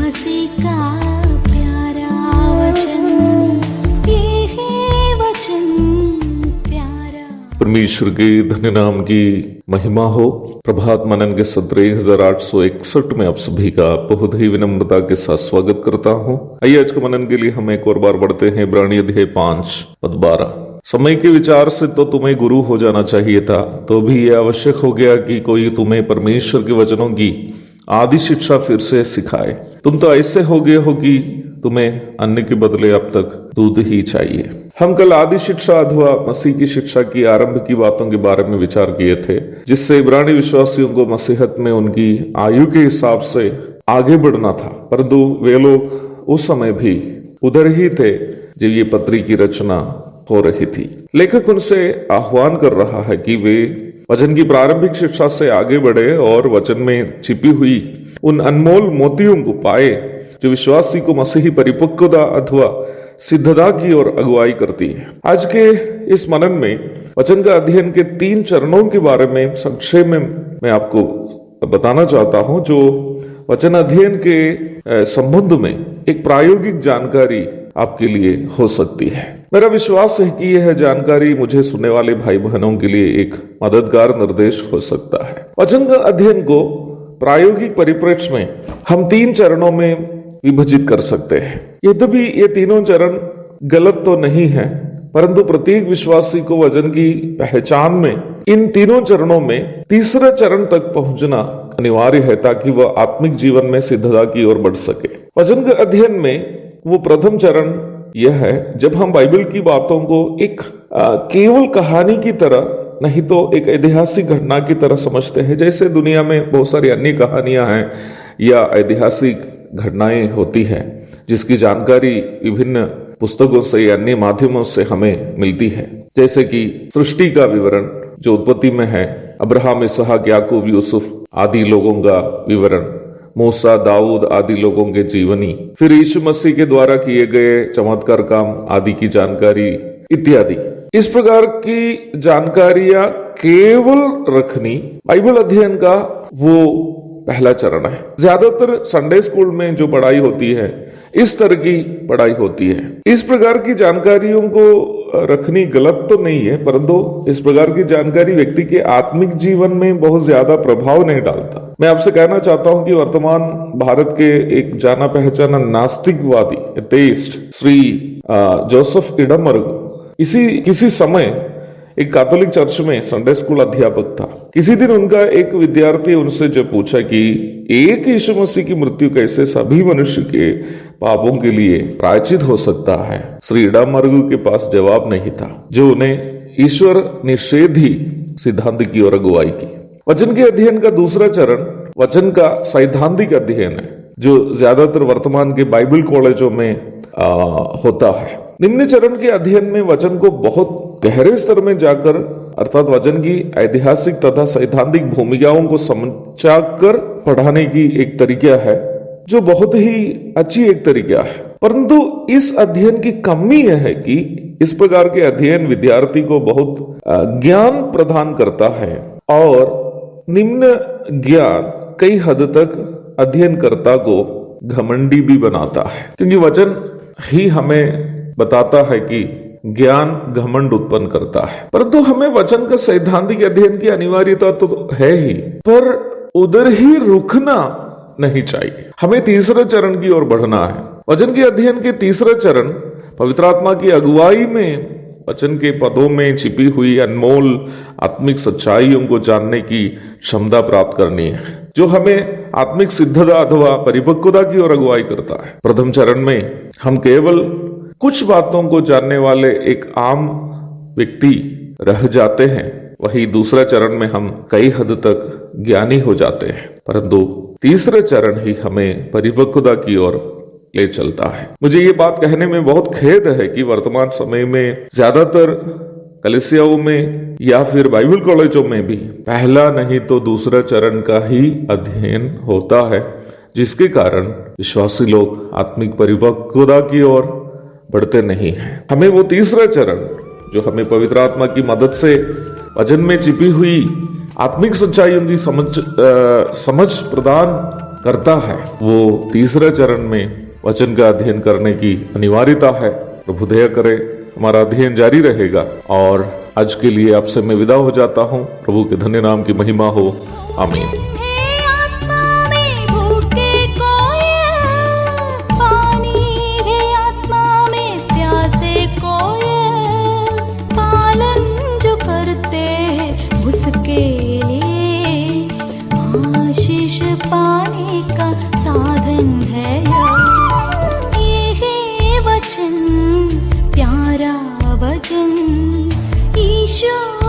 मसीह का प्यारा वचन, ये है वचन प्यारा। परमेश्वर के धन्य नाम की महिमा हो। प्रभात मनन के सत्र 1861 में आप सभी का बहुत ही विनम्रता के साथ स्वागत करता हूँ। आइए आज के मनन के लिए हम एक और बार बढ़ते हैं इब्रानी अध्याय 5 पद 12। समय के विचार से तो तुम्हें गुरु हो जाना चाहिए था, तो भी यह आवश्यक हो गया कि कोई तुम्हें परमेश्वर के वचनों की आदि शिक्षा फिर से सिखाए। तुम तो ऐसे हो गए हो कि तुम्हें अन्न के बदले अब तक दूध ही चाहिए। हम कल आदि शिक्षा अथवा मसीह की शिक्षा की आरंभ की बातों के बारे में विचार किए थे, जिससे इब्रानी विश्वासियों को मसीहत में उनकी आयु के हिसाब से आगे बढ़ना था। परंतु वे लोग उस समय भी उधर ही थे जब ये पत्री की रचना हो रही थी। लेखक उनसे आह्वान कर रहा है कि वे वचन की प्रारंभिक शिक्षा से आगे बढ़े और वचन में छिपी हुई उन अनमोल मोतियों को पाए जो विश्वासी को मसीही परिपक्वता अथवा सिद्धता की ओर अगुवाई करती है। आज के इस मनन में वचन का अध्ययन के 3 चरणों के बारे में संक्षेप में मैं आपको बताना चाहता हूं, जो वचन अध्ययन के संबंध में एक प्रायोगिक जानकारी आपके लिए हो सकती है। मेरा विश्वास है कि यह जानकारी मुझे सुनने वाले भाई बहनों के लिए एक मददगार निर्देश हो सकता है। वचन का अध्ययन को प्रायोगिक परिप्रेक्ष्य में हम 3 चरणों में विभाजित कर सकते हैं। यद्यपि ये तीनों चरण गलत तो नहीं है, परंतु प्रत्येक विश्वासी को वचन की पहचान में इन तीनों चरणों में तीसरे चरण तक पहुंचना अनिवार्य है, ताकि वह आत्मिक जीवन में सिद्धता की ओर बढ़ सके। वचन के अध्ययन में वो प्रथम चरण यह है, जब हम बाइबल की बातों को एक केवल कहानी की तरह नहीं तो एक ऐतिहासिक घटना की तरह समझते हैं। जैसे दुनिया में बहुत सारी अन्य कहानियां हैं या ऐतिहासिक घटनाएं होती है, जिसकी जानकारी विभिन्न पुस्तकों से या अन्य माध्यमों से हमें मिलती है। जैसे कि सृष्टि का विवरण जो उत्पत्ति में है, अब्राहम, इसहाक, याकूब, यूसुफ आदि लोगों का विवरण, मूसा, दाऊद आदि लोगों के जीवनी, फिर यीशु मसीह के द्वारा किए गए चमत्कार काम आदि की जानकारी इत्यादि। इस प्रकार की जानकारियां केवल रखनी बाइबल अध्ययन का वो पहला चरण है। ज्यादातर संडे स्कूल में जो पढ़ाई होती है, इस तरह की पढ़ाई होती है। इस प्रकार की जानकारियों को रखनी गलत तो नहीं है, परंतु इस प्रकार की जानकारी व्यक्ति के आत्मिक जीवन में बहुत ज्यादा प्रभाव नहीं डालता। मैं आपसे कहना चाहता हूं कि वर्तमान भारत के एक जाना पहचाना नास्तिकवादी एथेइस्ट श्री जोसेफ इडमबर्ग किसी समय एक कैथोलिक चर्च में संडे स्कूल अध्यापक था। किसी दिन उनका एक विद्यार्थी उनसे जब पूछा कि एक यीशु मसीह की मृत्यु कैसे सभी मनुष्य के पापों के लिए प्रायश्चित हो सकता है, श्री इडमबर्ग के पास जवाब नहीं था, जो उन्हें ईश्वर निषेधी सिद्धांत की ओर अगुवाई की। वचन के अध्ययन का दूसरा चरण वचन का सैद्धांतिक अध्ययन है, जो ज्यादातर वर्तमान के बाइबल कॉलेजों में होता है। निम्न चरण के अध्ययन में वचन को बहुत गहरे स्तर में जाकर अर्थात वचन की ऐतिहासिक तथा सैद्धांतिक भूमिकाओं को समझाकर पढ़ाने की एक तरीका है, जो बहुत ही अच्छी एक तरीका है। परंतु इस अध्ययन की कमी यह है कि इस प्रकार के अध्ययन विद्यार्थी को बहुत ज्ञान प्रदान करता है और निम्न ज्ञान कई हद तक अध्ययनकर्ता को घमंडी भी बनाता है, क्योंकि वचन ही हमें बताता है कि ज्ञान घमंड उत्पन्न करता है। परंतु हमें वचन का सैद्धांतिक अध्ययन की अनिवार्यता तो है ही, पर उधर ही रुकना नहीं चाहिए। हमें तीसरे चरण की ओर बढ़ना है। वचन के अध्ययन के तीसरा चरण पवित्र आत्मा की अगुवाई में वचन के पदों में छिपी हुई अनमोल आत्मिक सच्चाइयों को जानने की क्षमता प्राप्त करनी है, जो हमें आत्मिक सिद्धता अथवा परिपक्वता की ओर अगुवाई करता है। प्रथम चरण में हम केवल कुछ बातों को जानने वाले एक आम व्यक्ति रह जाते हैं, वही दूसरा चरण में हम कई हद तक ज्ञानी हो जाते हैं। परंतु तीसरे चरण ही हमें परिपक्वता की ओर ले चलता है। मुझे ये बात कहने में बहुत खेद है कि वर्तमान समय में ज्यादातर कलीसियाओं में या फिर बाइबल कॉलेजों में भी पहला नहीं तो दूसरा चरण का ही अध्ययन होता है, जिसके कारण विश्वासी लोग आत्मिक परिपक्वता की ओर बढ़ते नहीं हैं। हमें वो तीसरा चरण जो हमें पवित्र आत्मा की मदद से वचन में छिपी हुई आत्मिक सच्चाइयों की समझ प्रदान करता है वो तीसरे चरण में वचन का अध्ययन करने की अनिवार्यता है। प्रभु दया करे, हमारा अध्ययन जारी रहेगा। और आज के लिए आपसे मैं विदा हो जाता हूँ। प्रभु के धन्य नाम की महिमा हो। आमीन। आशीष पाने का साधन है ये वचन, प्यारा वचन ईशो।